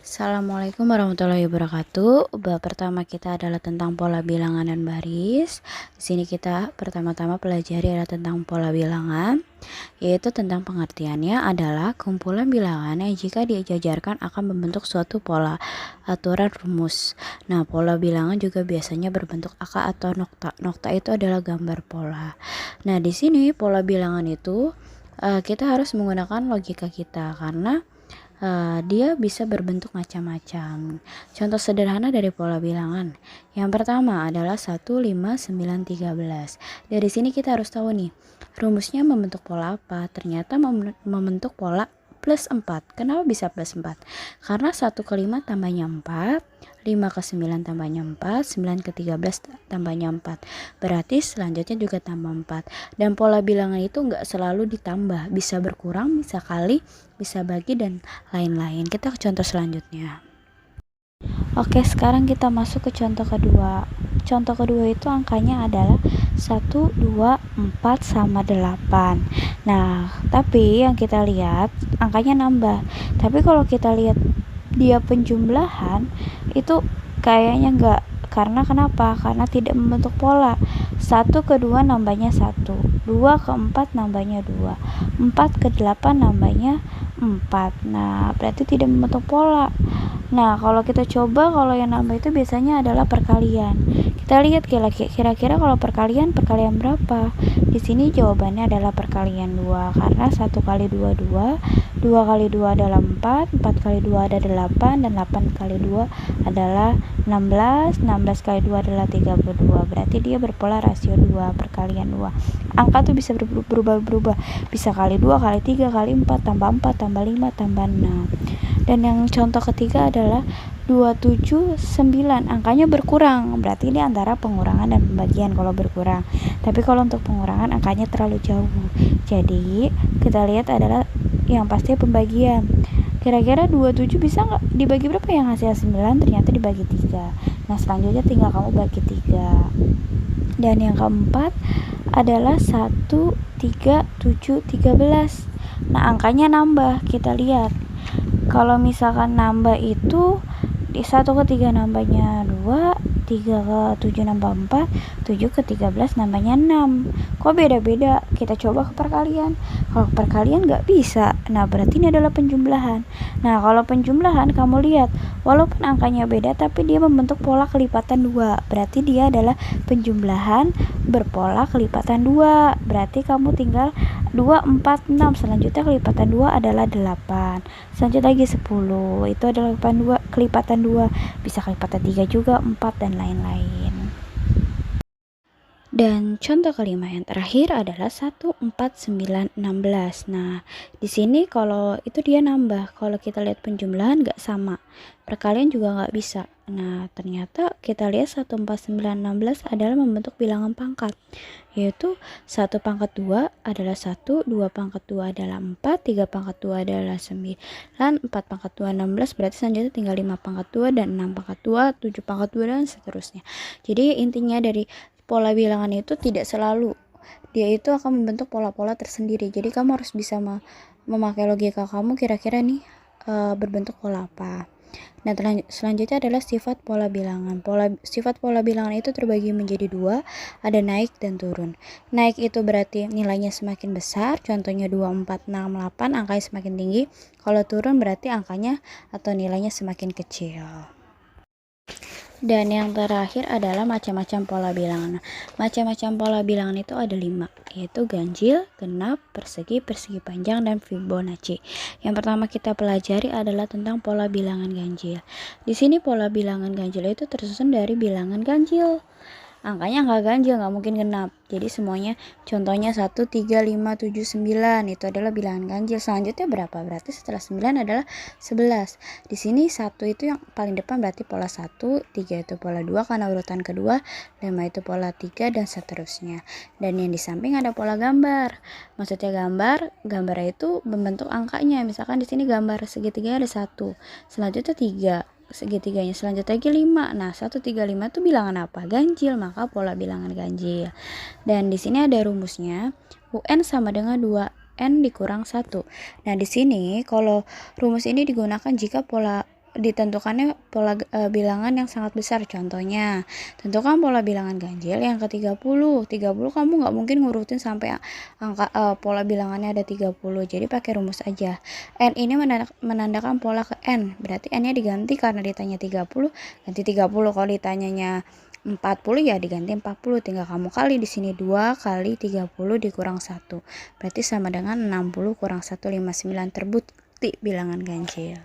Assalamualaikum warahmatullahi wabarakatuh. Bab pertama kita adalah tentang pola bilangan dan baris. Di sini kita pertama-tama pelajari adalah tentang pola bilangan, yaitu tentang pengertiannya adalah kumpulan bilangan yang jika dijajarkan akan membentuk suatu pola aturan rumus. Nah, pola bilangan juga biasanya berbentuk angka atau nokta. Nokta itu adalah gambar pola. Nah, di sini pola bilangan itu kita harus menggunakan logika kita karena dia bisa berbentuk macam-macam. Contoh sederhana dari pola bilangan. Yang pertama adalah 1, 5, 9, 13. Dari sini kita harus tahu nih, rumusnya membentuk pola apa? Ternyata membentuk pola plus 4. Kenapa bisa plus 4? Karena 1 ke 5 tambahnya 4, 5 ke 9 tambahnya 4, 9 ke 13 tambahnya 4. Berarti selanjutnya juga tambah 4. Dan pola bilangan itu enggak selalu ditambah, bisa berkurang, bisa kali, bisa bagi, dan lain-lain. Kita ke contoh selanjutnya. Oke, sekarang kita masuk ke contoh kedua. Contoh kedua itu angkanya adalah 1, 2, 4 sama 8. Nah, tapi yang kita lihat angkanya nambah. Tapi kalau kita lihat dia penjumlahan itu kayaknya enggak. Karena kenapa? Karena tidak membentuk pola. 1 ke 2 nambahnya 1, 2 ke 4 nambahnya 2, 4 ke 8 nambahnya 4. Nah, berarti tidak membentuk pola. Nah, kalau kita coba, kalau yang nambah itu biasanya adalah perkalian. Kita lihat kira-kira kalau perkalian berapa? Di sini jawabannya adalah perkalian 2 karena 1 kali 2 2, 2 kali 2 adalah 4, 4 kali 2 adalah 8, dan 8 kali 2 adalah 16, 16 kali 2 adalah 32. Berarti dia berpola rasio 2, perkalian 2. Angka tuh bisa berubah-ubah. Bisa kali 2, kali 3, kali 4, tambah 4, tambah 5, tambah 6. Dan yang contoh ketiga adalah 27, 9. Angkanya berkurang. Berarti ini antara pengurangan dan pembagian kalau berkurang. Tapi kalau untuk pengurangan angkanya terlalu jauh. Jadi, kita lihat adalah yang pasti pembagian. Kira-kira 27 bisa nggak dibagi berapa yang hasil 9? Ternyata dibagi 3. Nah, selanjutnya tinggal kamu bagi 3. Dan yang keempat adalah 1, 3, 7, 13. Nah, angkanya nambah. Kita lihat. Kalau misalkan nambah itu di 1 ke 3 nambahnya 2, 3 ke 7 nambah 4, 7 ke 13 nambahnya 6. Kok beda-beda? Kita coba ke perkalian. Kalau perkalian nggak bisa. Nah, berarti ini adalah penjumlahan. Nah, kalau penjumlahan kamu lihat, walaupun angkanya beda tapi dia membentuk pola kelipatan 2. Berarti dia adalah penjumlahan berpola kelipatan 2. Berarti kamu tinggal 2, 4, 6. Selanjutnya kelipatan 2 adalah 8. Selanjutnya lagi 10. Itu adalah kelipatan 2. Bisa kelipatan 3 juga, 4, dan lain-lain. Dan contoh kelima yang terakhir adalah 1, 4, 9, 16. Nah, di sini kalau itu dia nambah. Kalau kita lihat penjumlahan nggak sama. Perkalian juga nggak bisa. Nah, ternyata kita lihat 1, 4, 9, 16 adalah membentuk bilangan pangkat. Yaitu 1 pangkat 2 adalah 1, 2 pangkat 2 adalah 4, 3 pangkat 2 adalah 9, 4 pangkat 2, 16. Berarti selanjutnya tinggal 5 pangkat 2 dan 6 pangkat 2, 7 pangkat 2, dan seterusnya. Jadi intinya dari pola bilangan itu tidak selalu, dia itu akan membentuk pola-pola tersendiri. Jadi kamu harus bisa memakai logika kamu, kira-kira nih berbentuk pola apa. Nah, selanjutnya adalah sifat pola bilangan. Sifat pola bilangan itu terbagi menjadi 2, ada naik dan turun. Naik itu berarti nilainya semakin besar, contohnya 2, 4, 6, 8, angkanya semakin tinggi. Kalau turun berarti angkanya atau nilainya semakin kecil. Dan yang terakhir adalah macam-macam pola bilangan. Macam-macam pola bilangan itu ada 5, yaitu ganjil, genap, persegi, persegi panjang, dan Fibonacci. Yang pertama kita pelajari adalah tentang pola bilangan ganjil. Di sini pola bilangan ganjil itu tersusun dari bilangan ganjil. Angkanya nggak ganjil, nggak mungkin genap. Jadi semuanya contohnya 1, 3, 5, 7, 9 itu adalah bilangan ganjil. Selanjutnya berapa? Berarti setelah 9 adalah 11. Di sini 1 itu yang paling depan berarti pola 1, 3 itu pola 2 karena urutan kedua, 5 itu pola 3, dan seterusnya. Dan yang di samping ada pola gambar. Maksudnya gambar itu membentuk angkanya. Misalkan di sini gambar segitiganya ada 1, selanjutnya 3, segitiganya selanjutnya lagi 5. Nah, 1, 3, 5 itu bilangan apa? Ganjil, maka pola bilangan ganjil. Dan di sini ada rumusnya, UN sama dengan 2N dikurang 1. Nah, di sini kalau rumus ini digunakan jika pola ditentukannya pola bilangan yang sangat besar. Contohnya, tentukan pola bilangan ganjil yang ke-30. 30 kamu nggak mungkin ngurutin sampai angka pola bilangannya ada 30. Jadi pakai rumus aja. N ini menandakan pola ke N. Berarti N-nya diganti karena ditanya 30, ganti 30. Kalau ditanyanya 40 ya diganti 40. Tinggal kamu kali di sini 2 kali 30 dikurang 1. Berarti sama dengan 60 kurang 1, 59. Terbukti bilangan ganjil.